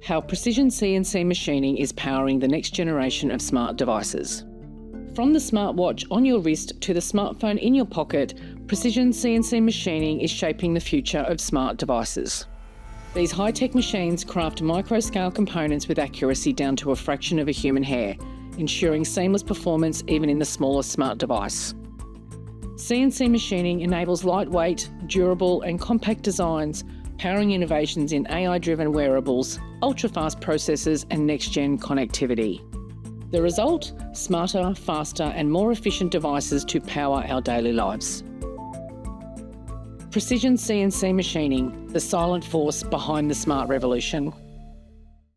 How precision CNC machining is powering the next generation of smart devices. From the smartwatch on your wrist to the smartphone in your pocket, precision CNC machining is shaping the future of smart devices. These high-tech machines craft micro-scale components with accuracy down to a fraction of a human hair, ensuring seamless performance even in the smallest smart device. CNC machining enables lightweight, durable and compact designs, powering innovations in AI-driven wearables, ultra-fast processors and next-gen connectivity. The result? Smarter, faster and more efficient devices to power our daily lives. Precision CNC machining, the silent force behind the smart revolution.